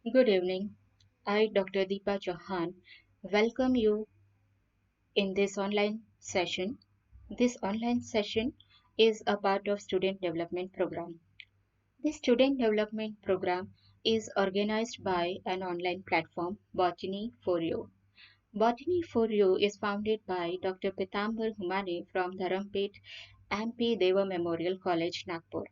Good evening. I, Dr. Deepa Chauhan, welcome you in this online session. This online session is a part of Student Development Program. This Student Development Program is organized by an online platform, Botany for You. Botany for You is founded by Dr. Pitambar Humane from Dharampet MP Deva Memorial College, Nagpur.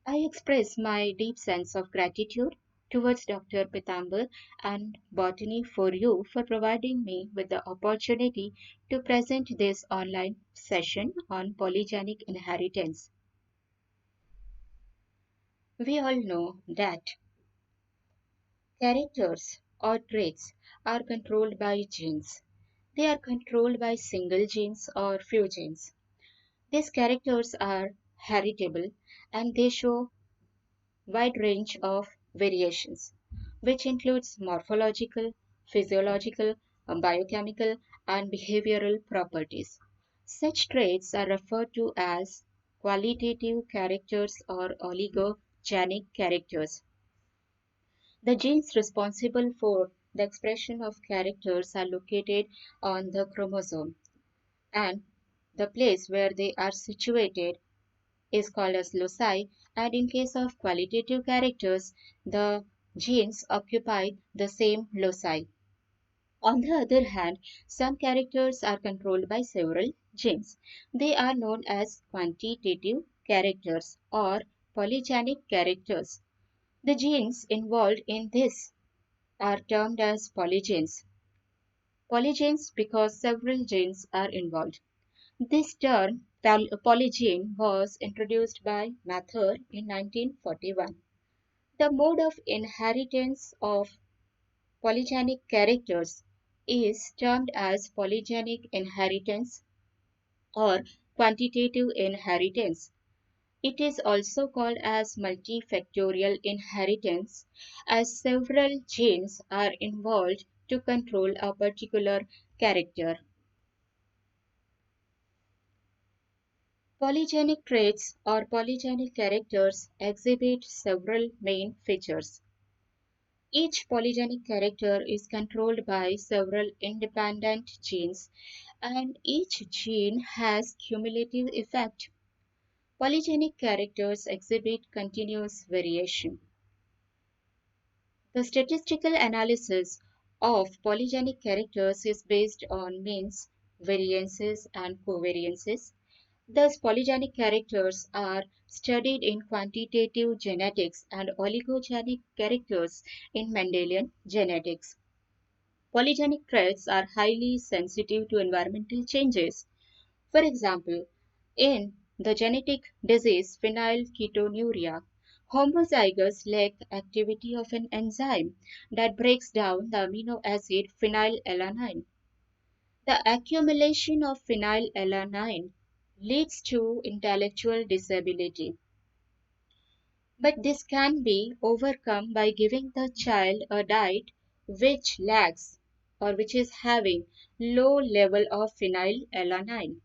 I express my deep sense of gratitude towards Dr. Pitambar and Botany for You for providing me with the opportunity to present this online session on polygenic inheritance. We all know that characters or traits are controlled by genes. They are controlled by single genes or few genes. These characters are heritable and they show wide range of variations, which includes morphological, physiological, biochemical, and behavioral properties. Such traits are referred to as qualitative characters or oligogenic characters. The genes responsible for the expression of characters are located on the chromosome, and the place where they are situated is called as loci, and in case of qualitative characters, the genes occupy the same loci. On the other hand, some characters are controlled by several genes. They are known as quantitative characters or polygenic characters. The genes involved in this are termed as polygenes. Polygenes because several genes are involved. This term, polygene, was introduced by Mather in 1941. The mode of inheritance of polygenic characters is termed as polygenic inheritance or quantitative inheritance. It is also called as multifactorial inheritance, as several genes are involved to control a particular character. Polygenic traits or polygenic characters exhibit several main features. Each polygenic character is controlled by several independent genes, and each gene has cumulative effect. Polygenic characters exhibit continuous variation. The statistical analysis of polygenic characters is based on means, variances, and covariances. Thus, polygenic characters are studied in quantitative genetics and oligogenic characters in Mendelian genetics. Polygenic traits are highly sensitive to environmental changes. For example, in the genetic disease phenylketonuria, homozygous lack activity of an enzyme that breaks down the amino acid phenylalanine. The accumulation of phenylalanine leads to intellectual disability, but this can be overcome by giving the child a diet which lacks or which is having low level of phenylalanine.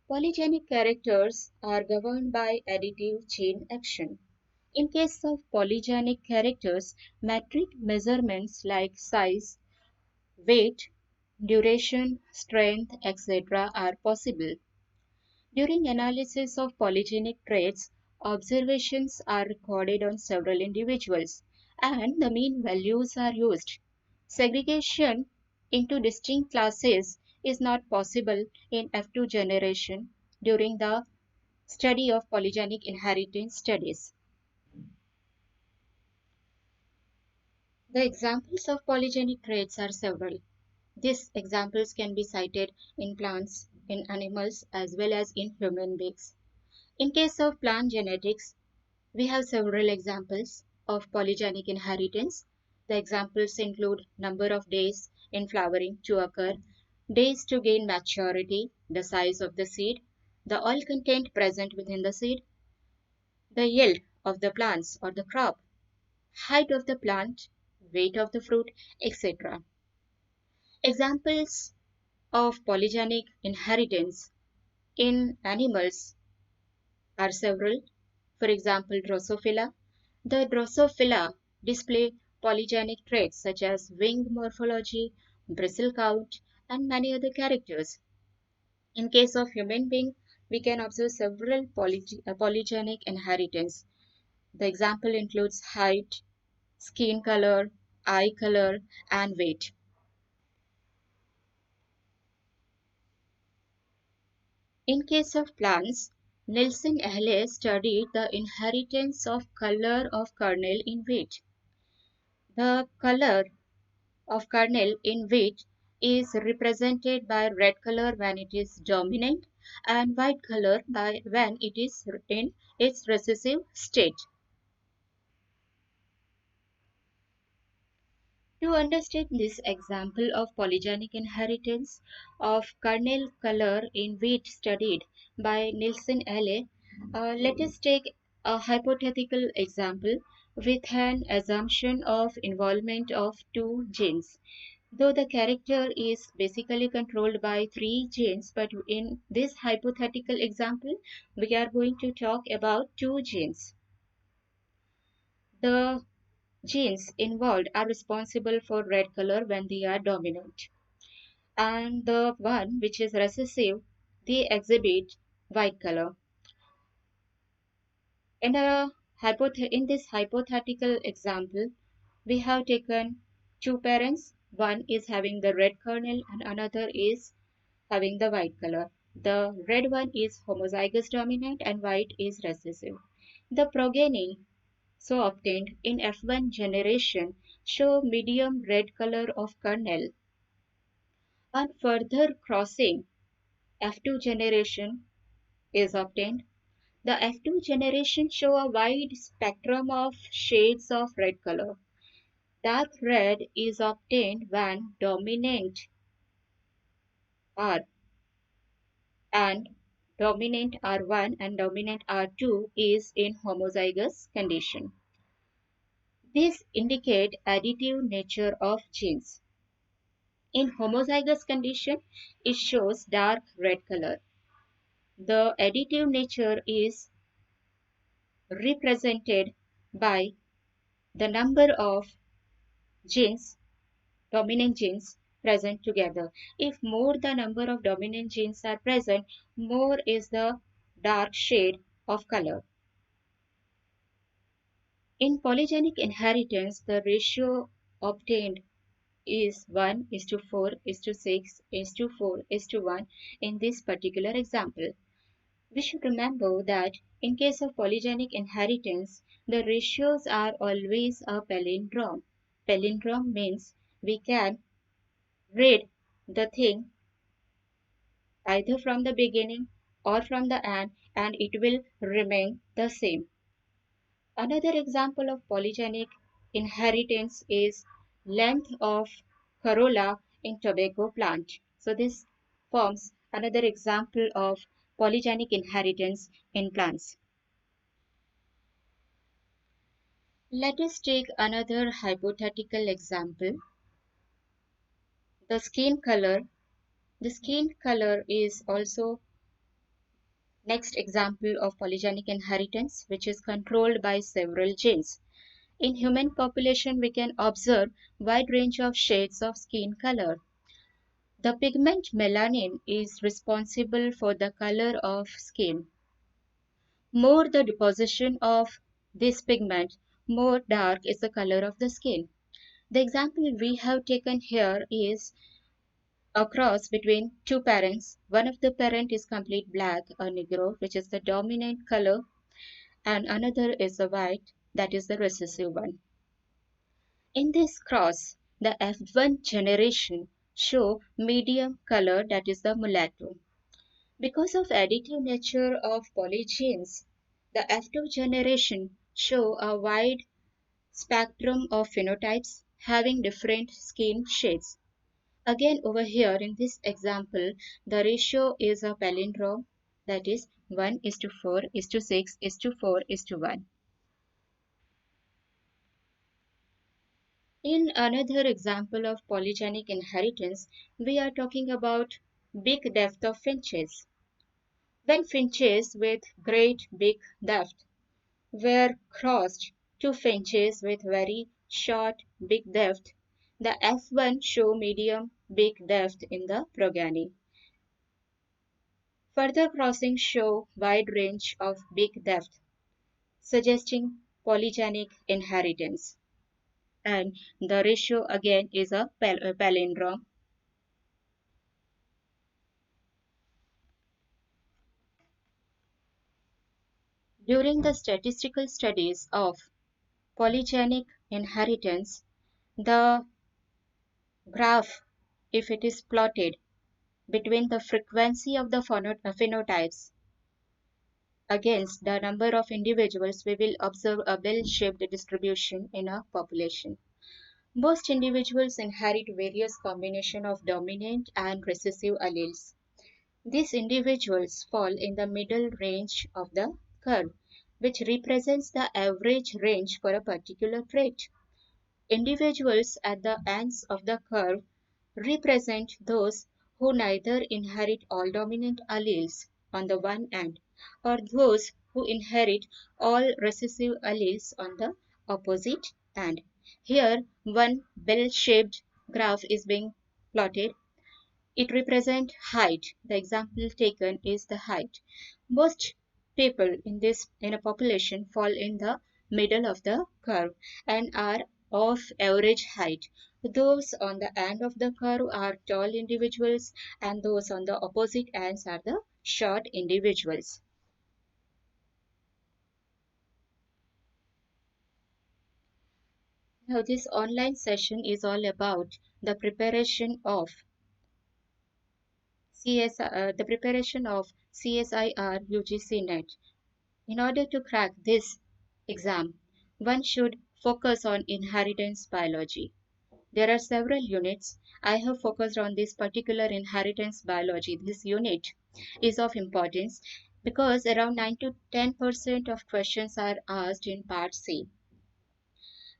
Polygenic characters are governed by additive chain action. In case of polygenic characters, metric measurements like size, weight, duration, strength, etc. are possible. During analysis of polygenic traits, observations are recorded on several individuals and the mean values are used. Segregation into distinct classes is not possible in F2 generation during the study of polygenic inheritance studies. The examples of polygenic traits are several. These examples can be cited in plants, in animals, as well as in human beings. In case of plant genetics, we have several examples of polygenic inheritance. The examples include number of days in flowering to occur, days to gain maturity, the size of the seed, the oil content present within the seed, the yield of the plants or the crop, height of the plant, weight of the fruit, etc. Examples of polygenic inheritance in animals are several. For example, Drosophila. The Drosophila display polygenic traits such as wing morphology, bristle count, and many other characters. In case of human being, we can observe several polygenic inheritance. The example includes height, skin color, eye color, and weight. In case of plants, Nielsen Ehle studied the inheritance of color of kernel in wheat. The color of kernel in wheat is represented by red color when it is dominant and white color by when it is in its recessive state. To understand this example of polygenic inheritance of kernel color in wheat studied by Nielsen Ehle, let us take a hypothetical example with an assumption of involvement of two genes. Though the character is basically controlled by three genes, but in this hypothetical example, we are going to talk about two genes. The genes involved are responsible for red color when they are dominant, and the one which is recessive, they exhibit white color. In this hypothetical example, we have taken two parents. One is having the red kernel and another is having the white color. The red one is homozygous dominant and white is recessive. The progeny so obtained in F1 generation show medium red color of kernel. On further crossing, F2 generation is obtained. The F2 generation show a wide spectrum of shades of red color. Dark red is obtained when dominant R and dominant R1 and dominant R2 is in homozygous condition. These indicate additive nature of genes. In homozygous condition, it shows dark red color. The additive nature is represented by the number of genes, dominant genes present together. If more the number of dominant genes are present, more is the dark shade of color. In polygenic inheritance, the ratio obtained is 1 is to 4 is to 6 is to 4 is to 1 in this particular example. We should remember that in case of polygenic inheritance, the ratios are always a palindrome. Palindrome means we can read the thing either from the beginning or from the end and it will remain the same. Another example of polygenic inheritance is length of corolla in tobacco plant. So this forms another example of polygenic inheritance in plants. Let us take another hypothetical example. The skin color. The skin color is also next example of polygenic inheritance, which is controlled by several genes. In human population, we can observe wide range of shades of skin color. The pigment melanin is responsible for the color of skin. More the deposition of this pigment, more dark is the color of the skin. The example we have taken here is a cross between two parents. One of the parent is complete black, a negro, which is the dominant color, and another is the white, that is the recessive one. In this cross, the F1 generation show medium color, that is the mulatto. Because of additive nature of polygenes, the F2 generation show a wide spectrum of phenotypes having different skin shades. Again over here in this example, the ratio is a palindrome, that is 1 is to 4 is to 6 is to 4 is to 1. In another example of polygenic inheritance, we are talking about big depth of finches. When finches with great big depth were crossed to finches with very short big depth, the F1 show medium big depth in the progeny. Further crossings show wide range of big depth, suggesting polygenic inheritance. And the ratio again is a palindrome. During the statistical studies of polygenic inheritance, the graph, if it is plotted between the frequency of the phenotypes against the number of individuals, we will observe a bell-shaped distribution in a population. Most individuals inherit various combinations of dominant and recessive alleles. These individuals fall in the middle range of the curve, which represents the average range for a particular trait. Individuals at the ends of the curve represent those who neither inherit all dominant alleles on the one end or those who inherit all recessive alleles on the opposite end. Here, one bell-shaped graph is being plotted. It represents height. The example taken is the height. Most people in a population fall in the middle of the curve and are of average height. Those on the end of the curve are tall individuals and those on the opposite ends are the short individuals. Now this online session is all about the preparation of CSIR UGC NET. In order to crack this exam, one should focus on inheritance biology. There are several units. I have focused on this particular inheritance biology. This unit is of importance because around 9 to 10% of questions are asked in part C.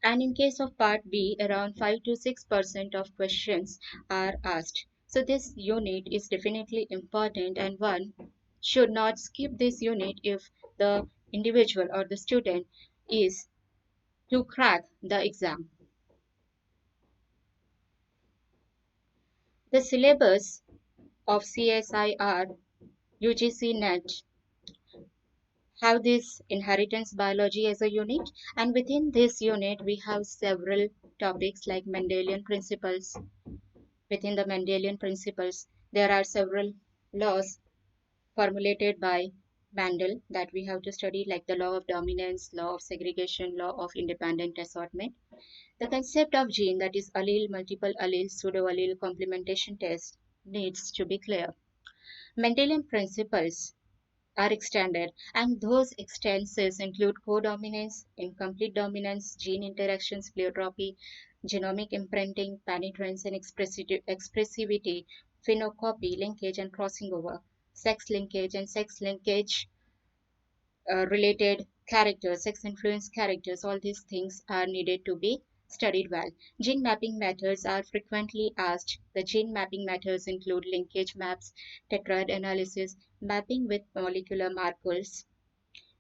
And in case of part B, around 5 to 6% of questions are asked. So this unit is definitely important and one should not skip this unit if the individual or the student is to crack the exam. The syllabus of CSIR UGC NET have this inheritance biology as a unit, and within this unit we have several topics like Mendelian principles. Within the Mendelian principles there are several laws formulated by Mendel that we have to study, like the law of dominance, law of segregation, law of independent assortment. The concept of gene, that is allele, multiple alleles, pseudo-allele complementation test, needs to be clear. Mendelian principles are extended, and those extensions include codominance, incomplete dominance, gene interactions, pleiotropy, genomic imprinting, penetrance and expressivity, phenocopy, linkage and crossing over, sex linkage and sex linkage related characters, sex influence characters, all these things are needed to be studied well. Gene mapping methods are frequently asked. The gene mapping methods include linkage maps, tetrad analysis, mapping with molecular markers,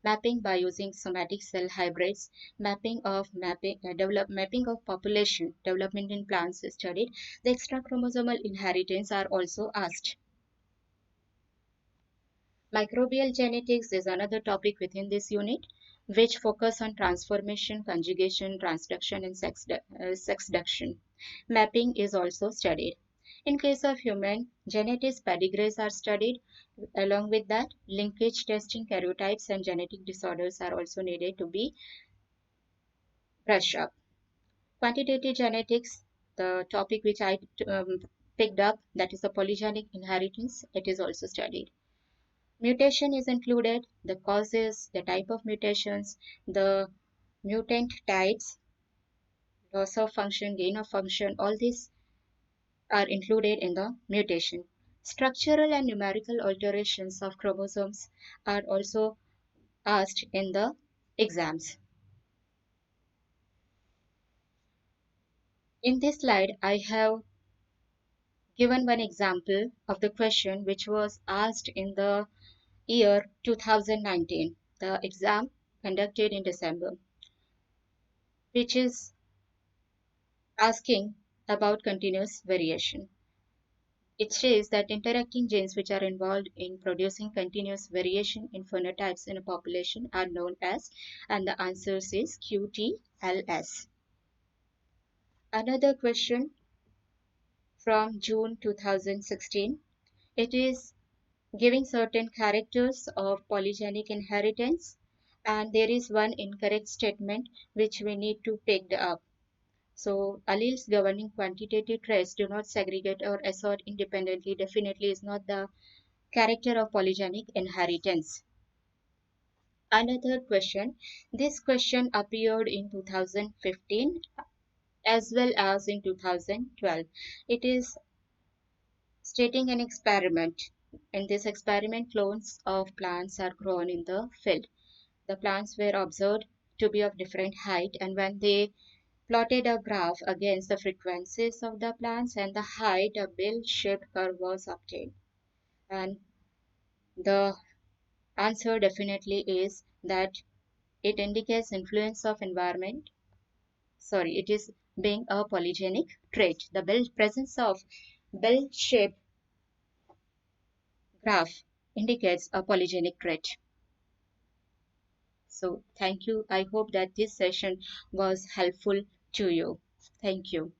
mapping by using somatic cell hybrids, mapping of population development in plants is studied. The extra chromosomal inheritance are also asked. Microbial genetics is another topic within this unit, which focus on transformation, conjugation, transduction, and sexduction. Mapping is also studied. In case of human, genetics pedigrees are studied. Along with that, linkage testing, karyotypes, and genetic disorders are also needed to be brushed up. Quantitative genetics, the topic which I picked up, that is the polygenic inheritance, it is also studied. Mutation is included, the causes, the type of mutations, the mutant types, loss of function, gain of function, all these are included in the mutation. Structural and numerical alterations of chromosomes are also asked in the exams. In this slide, I have given one example of the question which was asked in the year 2019, the exam conducted in December, which is asking about continuous variation. It says that interacting genes which are involved in producing continuous variation in phenotypes in a population are known as, and the answer is QTLS. Another question from June 2016. It is giving certain characters of polygenic inheritance, and there is one incorrect statement which we need to pick up. So, alleles governing quantitative traits do not segregate or assort independently definitely is not the character of polygenic inheritance. Another question. This question appeared in 2015 as well as in 2012. It is stating an experiment. In this experiment, clones of plants are grown in the field. The plants were observed to be of different height, and when they plotted a graph against the frequencies of the plants and the height, a bell-shaped curve was obtained. And the answer definitely is that it indicates influence of environment. Sorry, it is being a polygenic trait. The presence of bell-shaped graph indicates a polygenic trait. So thank you. I hope that this session was helpful to you. Thank you.